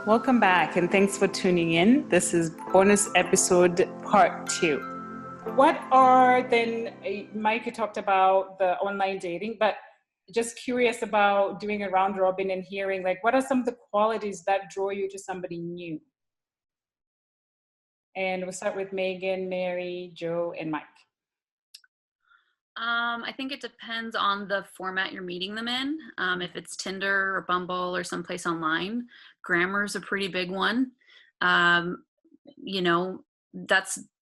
Welcome back and thanks for tuning in. This is bonus episode part 2. What are then, Mike, you talked about the online dating, but just curious about doing a round robin and hearing, like, what are some of the qualities that draw you to somebody new? And we'll start with Megan, Mary, Joe, and Mike. I think it depends on the format you're meeting them in. If it's Tinder or Bumble or someplace online, grammar is a pretty big one. That's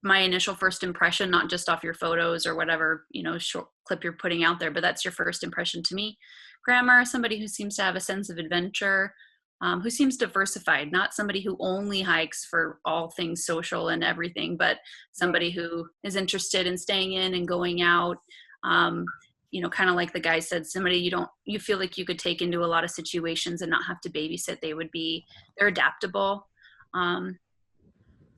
my initial first impression, not just off your photos or whatever, short clip you're putting out there, but that's your first impression to me. Grammar, somebody who seems to have a sense of adventure, who seems diversified, not somebody who only hikes for all things social and everything, but somebody who is interested in staying in and going out. Kind of like the guy said, somebody you feel like you could take into a lot of situations and not have to babysit. They're adaptable.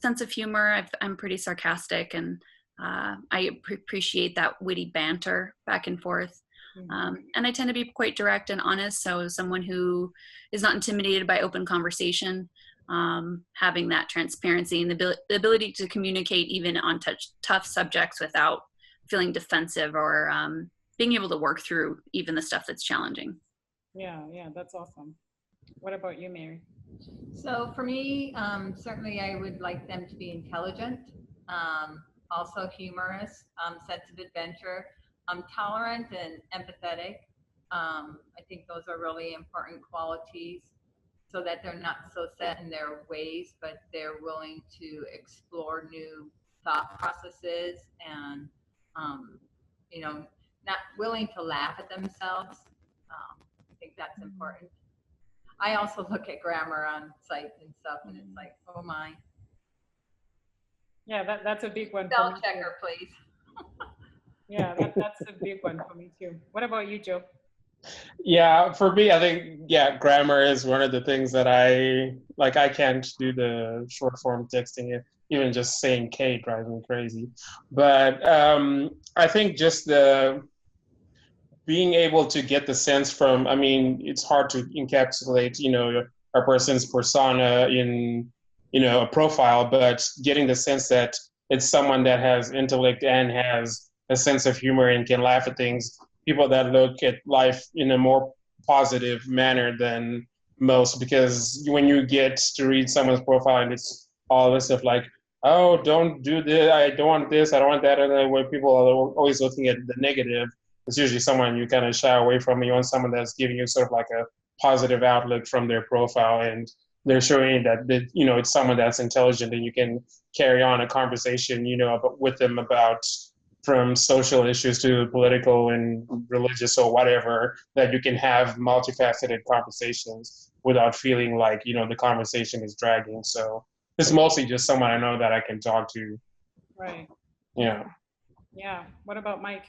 Sense of humor, I'm pretty sarcastic, and I appreciate that witty banter back and forth. And I tend to be quite direct and honest, so someone who is not intimidated by open conversation, having that transparency and the ability to communicate even on tough subjects without feeling defensive or being able to work through even the stuff that's challenging. Yeah, that's awesome. What about you, Mary? So for me, certainly I would like them to be intelligent, also humorous, sense of adventure, tolerant and empathetic. I think those are really important qualities, so that they're not so set in their ways, but they're willing to explore new thought processes and, not willing to laugh at themselves. I think that's important. I also look at grammar on sites and stuff, and it's like, oh my. Yeah, that's a big one. Spell checker, please. Yeah, that's a big one for me too. What about you, Joe? Yeah, for me, I think, grammar is one of the things that I can't do the short form texting. Even just saying K drives me crazy. But I think just being able to get the sense from, it's hard to encapsulate, a person's persona in, a profile, but getting the sense that it's someone that has intellect and has a sense of humor and can laugh at things, people that look at life in a more positive manner than most, because when you get to read someone's profile and it's all this stuff like, oh, don't do this, I don't want this, I don't want that, and then when people are always looking at the negative, it's usually someone you kind of shy away from. You want someone that's giving you sort of like a positive outlook from their profile, and they're showing that it's someone that's intelligent and you can carry on a conversation, with them about from social issues to political and religious or whatever, that you can have multifaceted conversations without feeling like, the conversation is dragging. So it's mostly just someone I know that I can talk to. Right. Yeah. Yeah. What about Mike?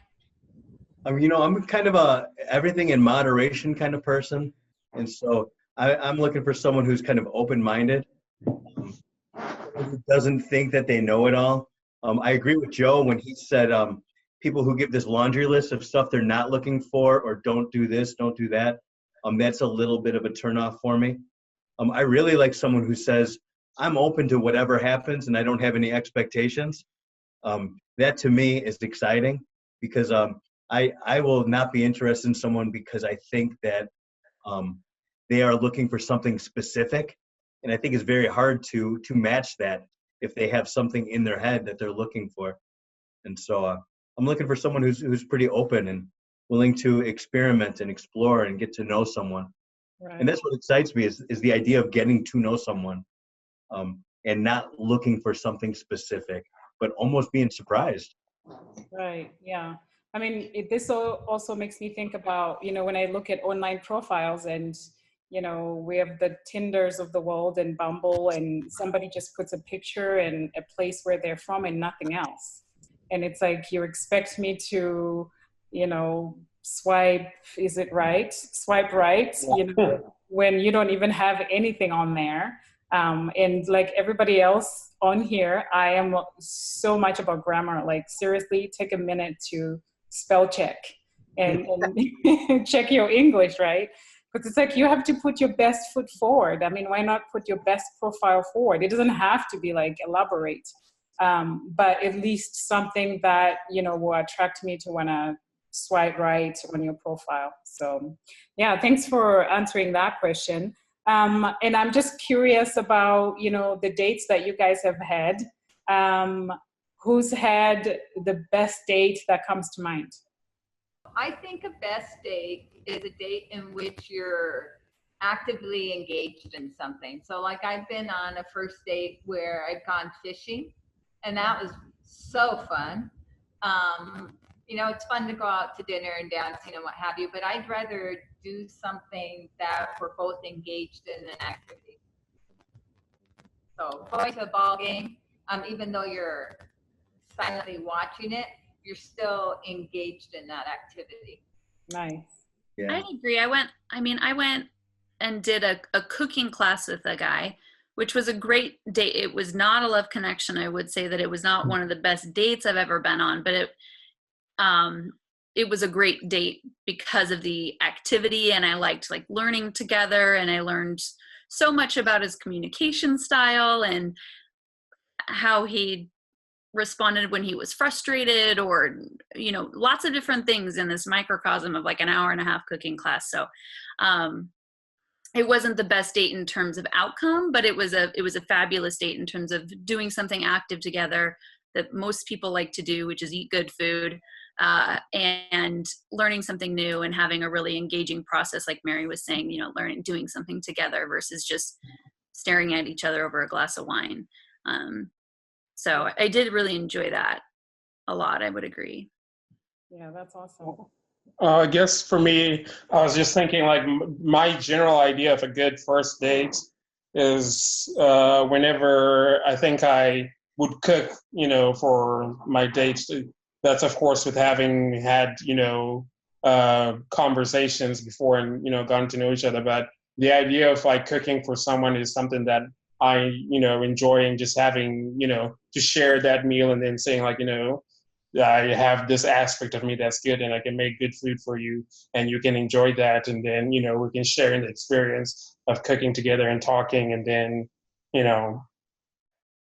I'm kind of a everything in moderation kind of person. And so I'm looking for someone who's kind of open-minded, who doesn't think that they know it all. I agree with Joe when he said people who give this laundry list of stuff they're not looking for, or don't do this, don't do that. That's a little bit of a turnoff for me. I really like someone who says, I'm open to whatever happens and I don't have any expectations. That to me is exciting, because I will not be interested in someone because I think that they are looking for something specific. And I think it's very hard to match that if they have something in their head that they're looking for. And so I'm looking for someone who's pretty open and willing to experiment and explore and get to know someone. Right. And that's what excites me is the idea of getting to know someone, and not looking for something specific, but almost being surprised. Right. Yeah. This also makes me think about, when I look at online profiles and, we have the Tinders of the world and Bumble, and somebody just puts a picture and a place where they're from and nothing else. And it's like, you expect me to, swipe right, when you don't even have anything on there. And like everybody else on here, I am so much about grammar. Like, seriously, take a minute to spell check and check your English, right? Because it's like you have to put your best foot forward. I mean, why not put your best profile forward? It doesn't have to be like elaborate, but at least something that, you know, will attract me to want to swipe right on your profile. So yeah, thanks for answering that question. And I'm just curious about, you know, the dates that you guys have had. Who's had the best date that comes to mind? I think a best date is a date in which you're actively engaged in something. So like I've been on a first date where I've gone fishing, and that was so fun. You know, it's fun to go out to dinner and dancing and what have you, but I'd rather do something that we're both engaged in an activity. So going to a ball game, even though you're silently watching it, you're still engaged in that activity. Nice. Yeah. I agree. I went and did a cooking class with a guy, which was a great date. It was not a love connection. I would say that it was not one of the best dates I've ever been on, but it was a great date because of the activity, and I liked like learning together, and I learned so much about his communication style and how he responded when he was frustrated, or, you know, lots of different things in this microcosm of like an hour and a half cooking class. So it wasn't the best date in terms of outcome, but it was a fabulous date in terms of doing something active together that most people like to do, which is eat good food, and learning something new and having a really engaging process, like Mary was saying, you know, doing something together versus just staring at each other over a glass of wine. So I did really enjoy that a lot. I would agree. Yeah, that's awesome. I guess for me, I was just thinking like my general idea of a good first date is whenever I think I would cook, you know, for my dates. That's of course with having had, you know, conversations before and, you know, gotten to know each other. But the idea of like cooking for someone is something that I, you know, enjoy, and just having, you know, to share that meal and then saying like, you know, I have this aspect of me that's good and I can make good food for you and you can enjoy that. And then, you know, we can share in the experience of cooking together and talking, and then, you know,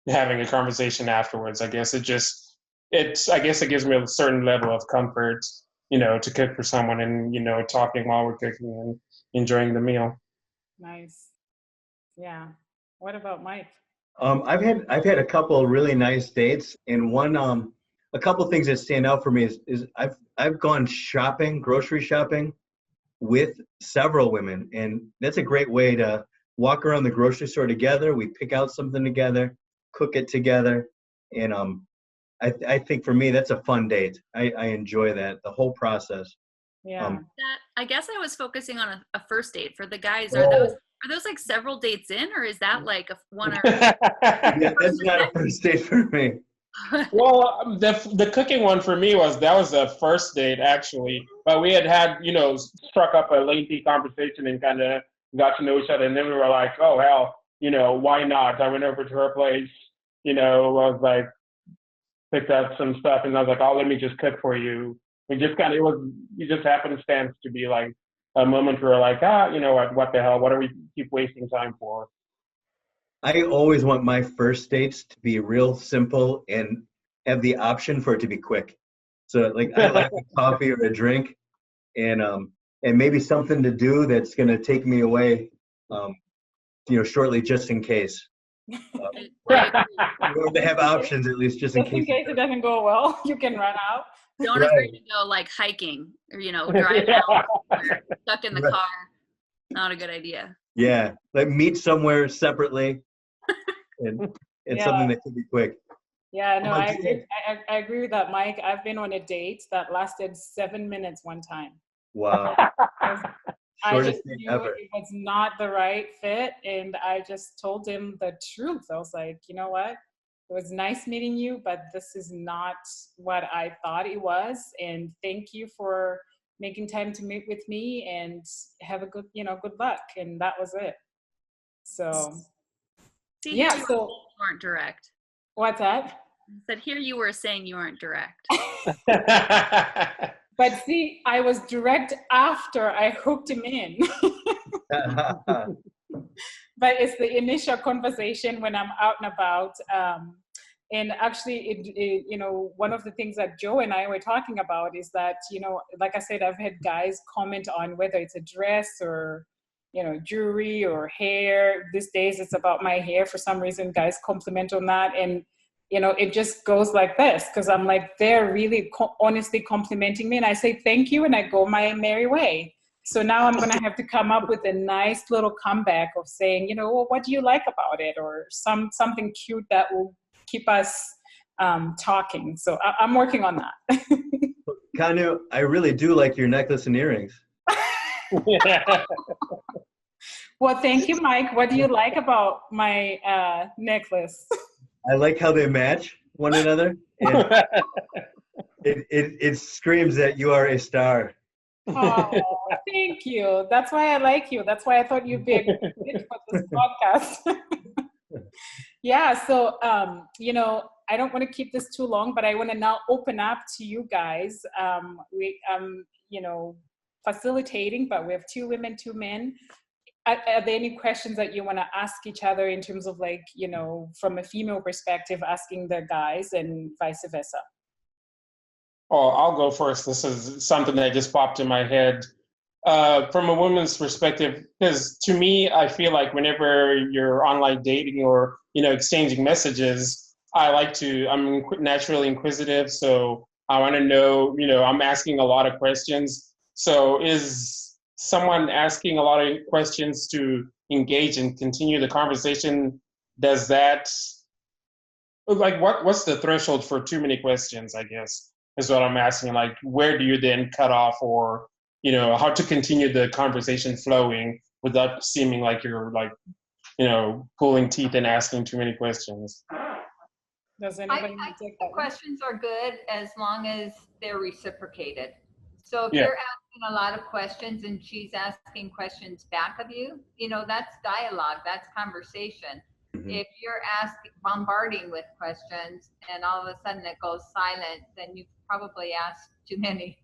having a conversation afterwards. I guess it gives me a certain level of comfort, you know, to cook for someone and, you know, talking while we're cooking and enjoying the meal. Nice. Yeah. What about Mike? I've had a couple really nice dates, and one a couple things that stand out for me is I've gone shopping, grocery shopping, with several women, and that's a great way to walk around the grocery store together. We pick out something together, cook it together, and I think for me that's a fun date. I enjoy that, the whole process. Yeah. I guess I was focusing on a first date for the guys. Oh. Are those like several dates in, or is that like a one or? Yeah, that's not a first date for me. Well, the cooking one for me that was a first date actually, but we had, you know, struck up a lengthy conversation and kind of got to know each other, and then we were like, oh hell, you know, why not? I went over to her place, you know, I was like, picked up some stuff, and I was like, oh, let me just cook for you. We just kind of, it just happenstance to be like a moment where we're like, you know what the hell, what do we keep wasting time for? I always want my first dates to be real simple and have the option for it to be quick. So like I like a coffee or a drink, and maybe something to do that's going to take me away, you know, shortly, just in case. Or they have options at least, just in case it doesn't go well, you can run out. Don't Right. agree to go like hiking or, you know, drive out or stuck in the Right. car. Not a good idea. Yeah, like meet somewhere separately, and Yeah. something that could be quick. Yeah, no, How I about you? agree. I agree with that, Mike. I've been on a date that lasted 7 minutes one time. Wow, I shortest just date knew ever. it was not the right fit, and I just told him the truth. I was like, you know what? It was nice meeting you, but this is not what I thought it was. And thank you for making time to meet with me, and have a good luck. And that was it. So See, yeah. here So you weren't direct. what's that? I said here you were saying you weren't direct. But see, I was direct after I hooked him in. But it's the initial conversation when I'm out and about. And actually, you know, one of the things that Joe and I were talking about is that, you know, like I said, I've had guys comment on whether it's a dress or, you know, jewelry or hair. These days it's about my hair. For some reason, guys compliment on that. And, you know, it just goes like this, because I'm like, they're really honestly complimenting me. And I say, thank you. And I go my merry way. So now I'm going to have to come up with a nice little comeback of saying, you know, well, what do you like about it? Or something cute that will keep us talking. So I'm working on that. Kanu, I really do like your necklace and earrings. Well, thank you, Mike. What do you like about my necklace? I like how they match one another. And it screams that you are a star. Oh, thank you. That's why I like you. That's why I thought you'd be a good fit for this podcast. Yeah, so, you know, I don't want to keep this too long, but I want to now open up to you guys. You know, facilitating, but we have 2 women, 2 men. Are there any questions that you want to ask each other in terms of, like, you know, from a female perspective, asking the guys and vice versa? Oh, I'll go first. This is something that just popped in my head. From a woman's perspective, because to me, I feel like whenever you're online dating or, you know, exchanging messages, I'm naturally inquisitive. So I want to know, you know, I'm asking a lot of questions. So is someone asking a lot of questions to engage and continue the conversation? Does that, like, what's the threshold for too many questions, I guess, is what I'm asking. Like, where do you then cut off, or, you know, how to continue the conversation flowing without seeming like you're, like, you know, pulling teeth and asking too many questions? Does I anybody think take the that one? questions are good as long as they're reciprocated. So if Yeah. you're asking a lot of questions and she's asking questions back of you, you know, that's dialogue, that's conversation. Mhm. If you're bombarding with questions and all of a sudden it goes silent, then you probably asked too many.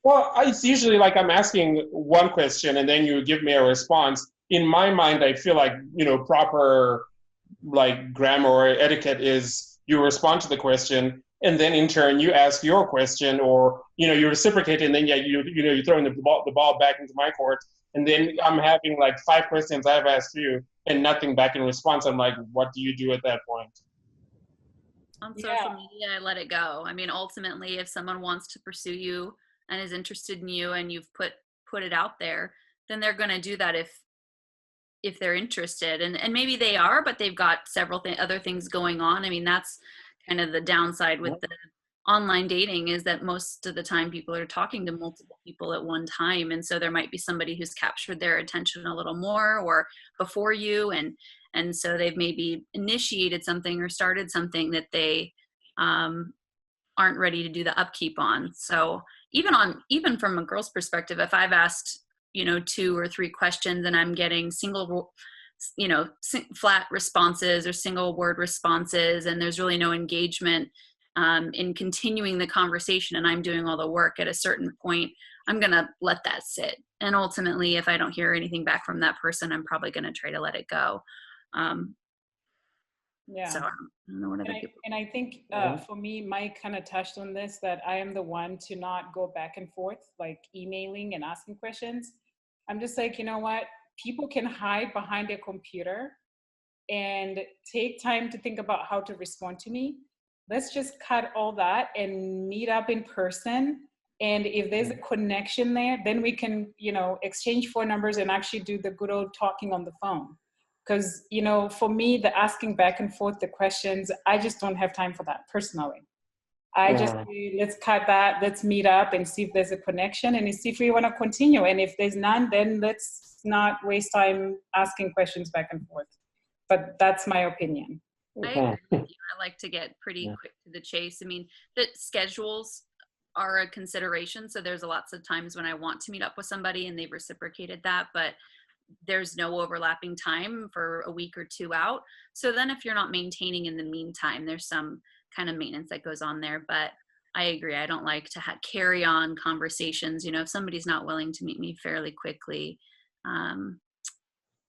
Well, it's usually like I'm asking one question and then you give me a response. In my mind, I feel like, you know, proper, like, grammar or etiquette is you respond to the question and then in turn you ask your question, or, you know, you reciprocate, and then you're throwing the ball back into my court, and then I'm having like 5 questions I've asked you and nothing back in response. I'm like, what do you do at that point? On Yeah. social media, I let it go. I mean, ultimately, if someone wants to pursue you and is interested in you and you've put it out there, then they're going to do that if they're interested. And maybe they are, but they've got several other things going on. I mean, that's kind of the downside with the online dating, is that most of the time people are talking to multiple people at one time. And so there might be somebody who's captured their attention a little more or before you. And so they've maybe initiated something or started something that they aren't ready to do the upkeep on. So even from a girl's perspective, if I've asked, you know, 2 or 3 questions and I'm getting single, you know, flat responses or single word responses, and there's really no engagement in continuing the conversation, and I'm doing all the work, at a certain point, I'm going to let that sit. And ultimately, if I don't hear anything back from that person, I'm probably going to try to let it go. Yeah. So I don't know what other people. And I think for me, Mike kind of touched on this, that I am the one to not go back and forth, like emailing and asking questions. I'm just like, you know what? People can hide behind their computer and take time to think about how to respond to me. Let's just cut all that and meet up in person. And if there's a connection there, then we can, you know, exchange phone numbers and actually do the good old talking on the phone. Because, you know, for me, the asking back and forth, the questions, I just don't have time for that personally. I just say, let's cut that, let's meet up and see if there's a connection and see if we want to continue. And if there's none, then let's not waste time asking questions back and forth. But that's my opinion. I agree with you. I like to get pretty quick to the chase. I mean, the schedules are a consideration. So there's lots of times when I want to meet up with somebody and they've reciprocated that, but there's no overlapping time for a week or 2 out. So then if you're not maintaining in the meantime, there's some kind of maintenance that goes on there. But I agree. I don't like to carry on conversations. You know, if somebody's not willing to meet me fairly quickly,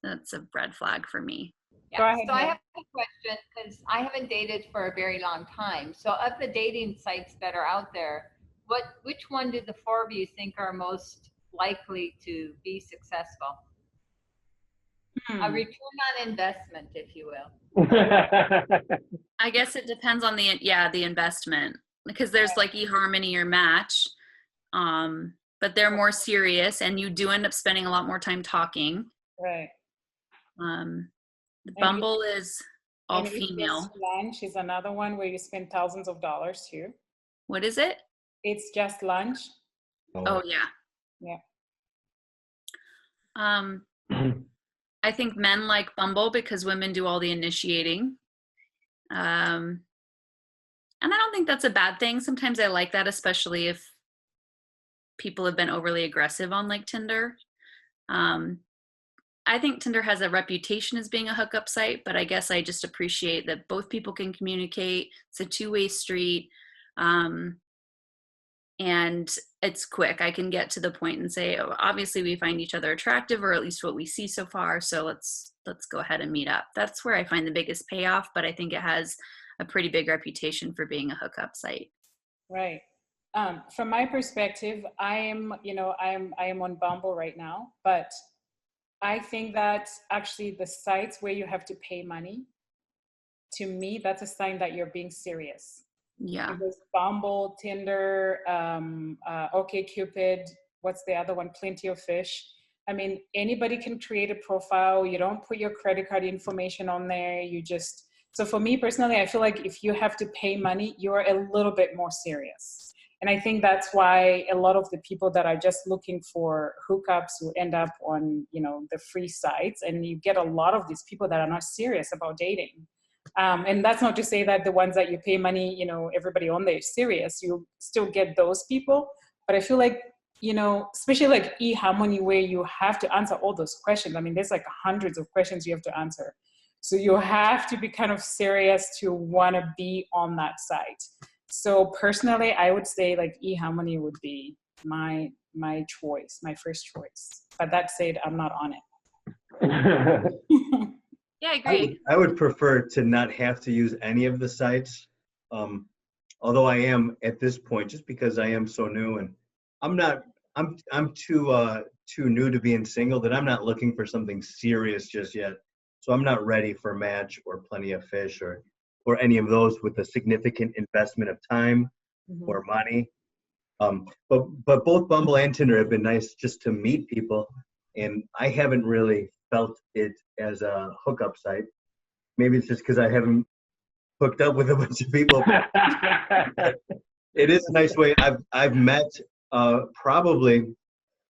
that's a red flag for me. Go Yeah, ahead, so I Mel. have a question because I haven't dated for a very long time. So of the dating sites that are out there, which one do the four of you think are most likely to be successful? A return on investment, if you will. I guess it depends on the investment, because there's like eHarmony or Match, but they're more serious, and you do end up spending a lot more time talking. Right. The Bumble is all And It's female. Just Lunch is another one where you spend thousands of dollars too. What is it? It's Just Lunch. Oh yeah. Yeah. I think men like Bumble because women do all the initiating. And I don't think that's a bad thing. Sometimes I like that, especially if people have been overly aggressive on like Tinder. I think Tinder has a reputation as being a hookup site, but I guess I just appreciate that both people can communicate. It's a two-way street. And it's quick. I can get to the point and say, oh, obviously we find each other attractive, or at least what we see so far. So let's go ahead and meet up. That's where I find the biggest payoff, but I think it has a pretty big reputation for being a hookup site. Right. From my perspective, I am on Bumble right now, but I think that actually the sites where you have to pay money, to me, that's a sign that you're being serious. Yeah. Because Bumble, Tinder, OkCupid, what's the other one? Plenty of Fish. I mean, anybody can create a profile. You don't put your credit card information on there. So for me personally, I feel like if you have to pay money, you're a little bit more serious. And I think that's why a lot of the people that are just looking for hookups will end up on, the free sites. And you get a lot of these people that are not serious about dating. And that's not to say that the ones that you pay money, everybody on there is serious. You still get those people. But I feel like, especially like eHarmony, where you have to answer all those questions. I mean, there's like hundreds of questions you have to answer. So you have to be kind of serious to want to be on that site. So personally, I would say like eHarmony would be my choice, my first choice. But that said, I'm not on it. Yeah, I agree. I would prefer to not have to use any of the sites. Although I am at this point, just because I am so new, and I'm too new to being single, that I'm not looking for something serious just yet. So I'm not ready for Match or Plenty of Fish or any of those with a significant investment of time or money. But both Bumble and Tinder have been nice just to meet people, and I haven't really felt it as a hookup site. Maybe it's just because I haven't hooked up with a bunch of people. It is a nice way. I've met probably,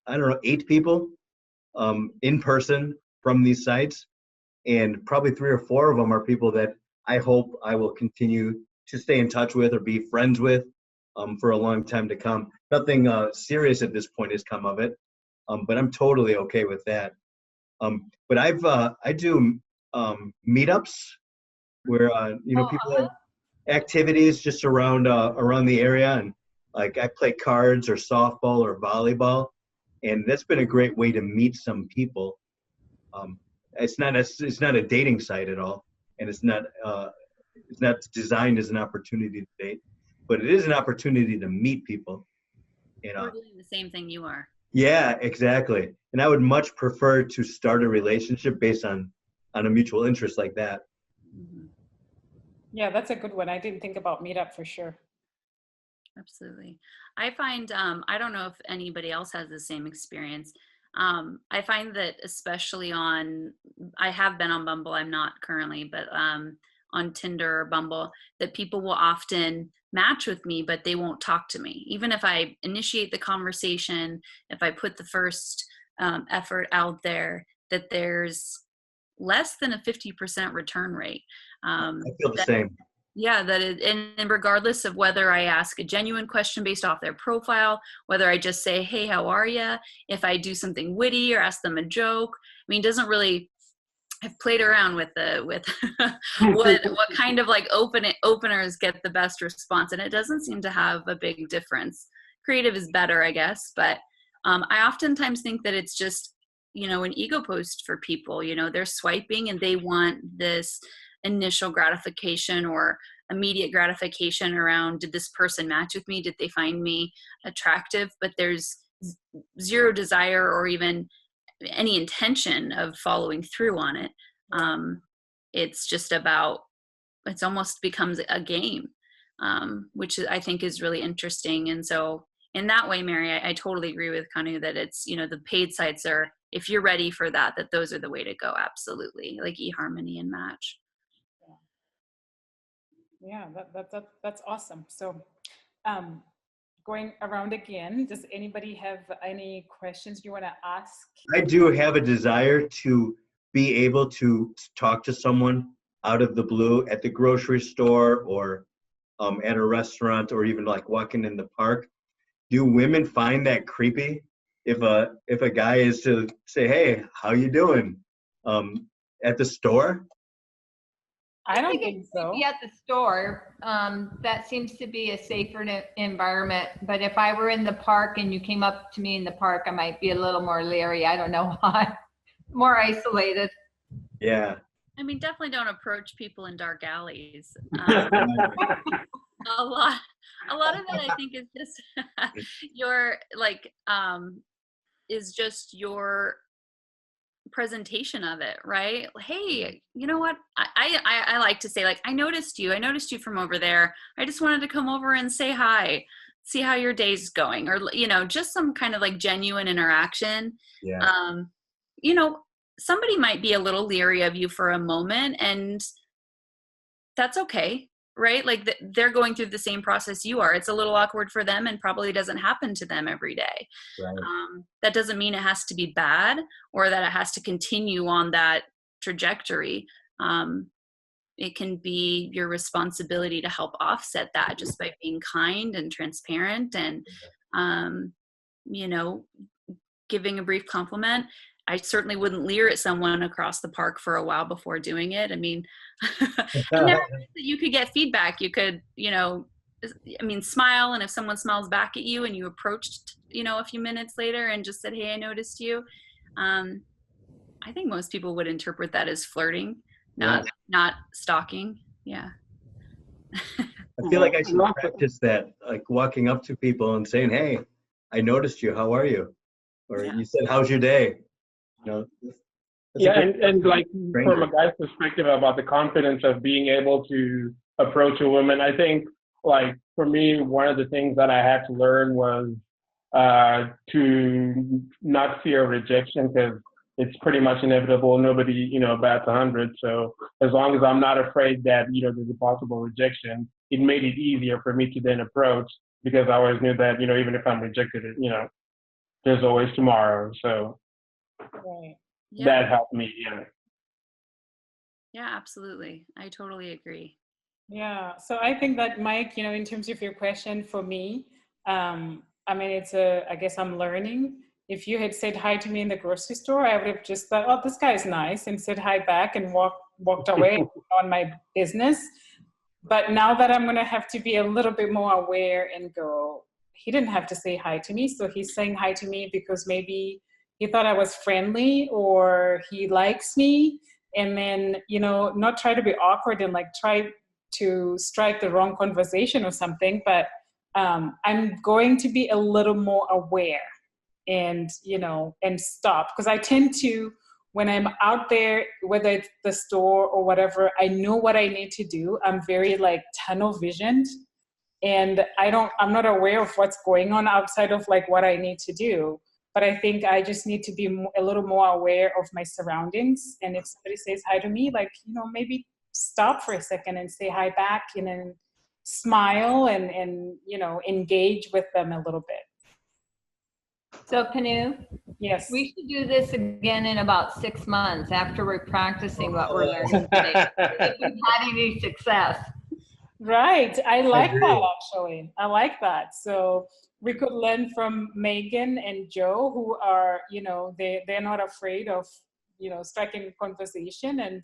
I don't know, 8 people in person from these sites, and probably 3 or 4 of them are people that I hope I will continue to stay in touch with or be friends with for a long time to come. Nothing serious at this point has come of it, but I'm totally okay with that. But I do meetups where people have activities just around the area, and like I play cards or softball or volleyball, and that's been a great way to meet some people. It's not a dating site at all, and it's not designed as an opportunity to date, but it is an opportunity to meet people. We're doing the same thing you are. Yeah, exactly. And I would much prefer to start a relationship based on a mutual interest like that. Yeah, that's a good one. I didn't think about Meetup for sure. Absolutely. I find, I don't know if anybody else has the same experience. I find that especially I have been on Bumble, I'm not currently, but on Tinder or Bumble, that people will often match with me, but they won't talk to me. Even if I initiate the conversation, if I put the first effort out there, that there's less than a 50% return rate. I feel the same. Yeah, and regardless of whether I ask a genuine question based off their profile, whether I just say, hey, how are you? If I do something witty or ask them a joke, I mean, it doesn't really, I've played around with what kind of like openers get the best response, and it doesn't seem to have a big difference. Creative is better, I guess, but I oftentimes think that it's just, an ego post for people. They're swiping and they want this initial gratification or immediate gratification around, did this person match with me? Did they find me attractive? But there's zero desire or even any intention of following through on it. It's just about, it's almost becomes a game, which I think is really interesting. And so in that way, Mary, I totally agree with Kanu that it's, the paid sites are, if you're ready for that those are the way to go. Absolutely. Like eHarmony and Match. Yeah, that's awesome. So going around again, does anybody have any questions you want to ask? I do have a desire to be able to talk to someone out of the blue at the grocery store or at a restaurant or even like walking in the park. Do women find that creepy if a guy is to say, "Hey, how you doing?" At the store? I don't think so. At the store, that seems to be a safer environment. But if I were in the park and you came up to me in the park, I might be a little more leery. I don't know why. More isolated. Yeah. I mean, definitely don't approach people in dark alleys. A lot of it, I think, is just is just your presentation of it, right? Hey, you know what? I like to say, like, I noticed you from over there. I just wanted to come over and say hi, see how your day's going, or just some kind of like genuine interaction. Yeah. Somebody might be a little leery of you for a moment, and that's okay, right? Like they're going through the same process you are. It's a little awkward for them and probably doesn't happen to them every day. Right. That doesn't mean it has to be bad or that it has to continue on that trajectory. It can be your responsibility to help offset that just by being kind and transparent and, giving a brief compliment. I certainly wouldn't leer at someone across the park for a while before doing it. I mean, and there you could get feedback. You could, smile. And if someone smiles back at you and you approached, a few minutes later and just said, "Hey, I noticed you." I think most people would interpret that as flirting, not stalking. Yeah. I feel like I should practice that, like walking up to people and saying, "Hey, I noticed you. How are you?" Or you said, "How's your day?" And like from a guy's perspective about the confidence of being able to approach a woman, I think like for me, one of the things that I had to learn was to not fear rejection, because it's pretty much inevitable. Nobody, bats 100. So as long as I'm not afraid that, there's a possible rejection, it made it easier for me to then approach, because I always knew that, even if I'm rejected, there's always tomorrow. So Right. that helped me. Yeah, absolutely. I totally agree. Yeah. So I think that, Mike, in terms of your question, for me, I guess I'm learning. If you had said hi to me in the grocery store, I would have just thought, "Oh, this guy's nice," and said hi back and walked away on my business. But now that I'm going to have to be a little bit more aware and go, he didn't have to say hi to me. So he's saying hi to me because maybe he thought I was friendly or he likes me. And then, not try to be awkward and like try to strike the wrong conversation or something. But I'm going to be a little more aware and, and stop. Because I tend to, when I'm out there, whether it's the store or whatever, I know what I need to do. I'm very like tunnel visioned, and I'm not aware of what's going on outside of like what I need to do. But I think I just need to be a little more aware of my surroundings. And if somebody says hi to me, like, maybe stop for a second and say hi back, and then smile and engage with them a little bit. So Kanu, Yes. we should do this again in about 6 months after we're practicing what we're learning today. If we've had any success. Right. I like that, actually. I like that. So we could learn from Megan and Joe, who are, they're not afraid of, striking a conversation and,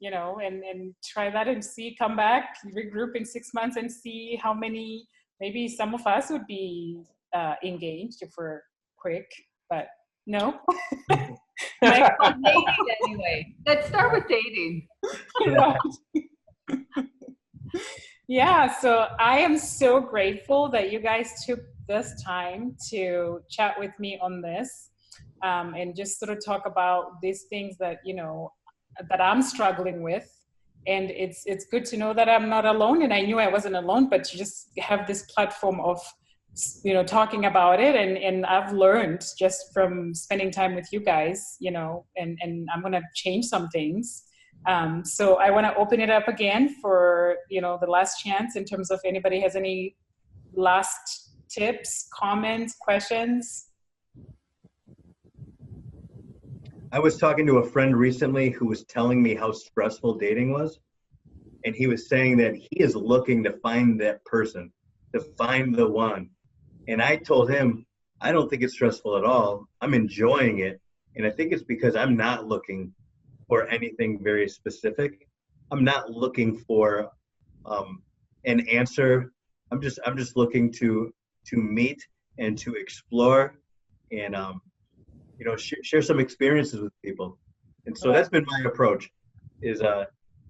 and try that and come back, regroup in 6 months and see how many, maybe some of us would be engaged if we're quick, but no. Like, Well, dating anyway. Let's start with dating. right. Yeah, so I am so grateful that you guys took this time to chat with me on this, and just sort of talk about these things that, you know, that I'm struggling with. And it's good to know that I'm not alone, and I knew I wasn't alone, but to just have this platform of, you know, talking about it, and I've learned just from spending time with you guys, you know, and I'm gonna change some things. So I want to open it up again for, you know, the last chance in terms of anybody has any last tips, comments, questions. I was talking to a friend recently who was telling me how stressful dating was. And he was saying that he is looking to find that person, to find the one. And I told him, I don't think it's stressful at all. I'm enjoying it. And I think it's because I'm not looking for anything very specific. I'm not looking for an answer. I'm just looking to meet and to explore and you know, share some experiences with people. And so that's been my approach. Is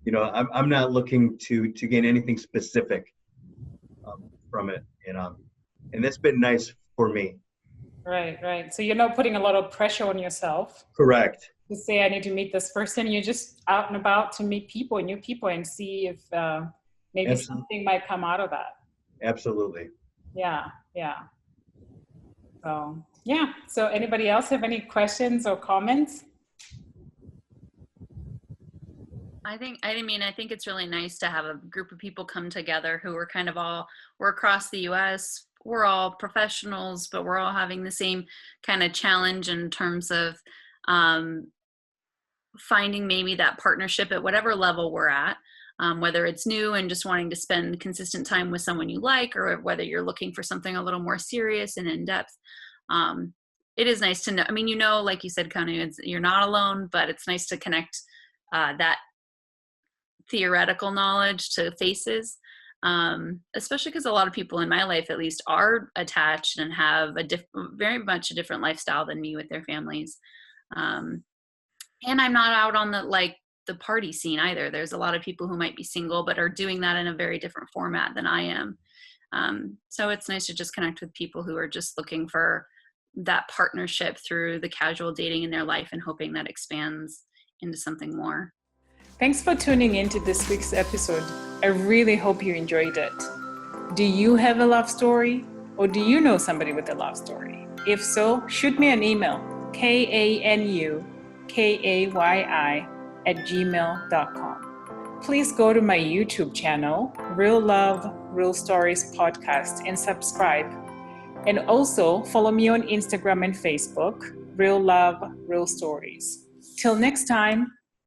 you know, I'm not looking to gain anything specific from it, and that's been nice for me. Right. So you're not putting a lot of pressure on yourself. Correct. To say I need to meet this person. You're just out and about to meet people, new people, and see if maybe Absolutely. something might come out of that. Absolutely. Yeah. So yeah. So anybody else have any questions or comments? I think it's really nice to have a group of people come together who are kind of we're across the US, we're all professionals, but we're all having the same kind of challenge in terms of finding maybe that partnership at whatever level we're at, whether it's new and just wanting to spend consistent time with someone you like, or whether you're looking for something a little more serious and in depth. It is nice to know, I mean, you know, like you said, Kanu, you're not alone, but it's nice to connect that theoretical knowledge to faces, especially because a lot of people in my life at least are attached and have very much a different lifestyle than me with their families. And I'm not out on the party scene either. There's a lot of people who might be single but are doing that in a very different format than I am. So it's nice to just connect with people who are just looking for that partnership through the casual dating in their life and hoping that expands into something more. Thanks for tuning in to this week's episode. I really hope you enjoyed it. Do you have a love story, or do you know somebody with a love story? If so, shoot me an email, kanukayi@gmail.com. Please go to my YouTube channel, Real Love, Real Stories Podcast, and subscribe. And also follow me on Instagram and Facebook, Real Love, Real Stories. Till next time.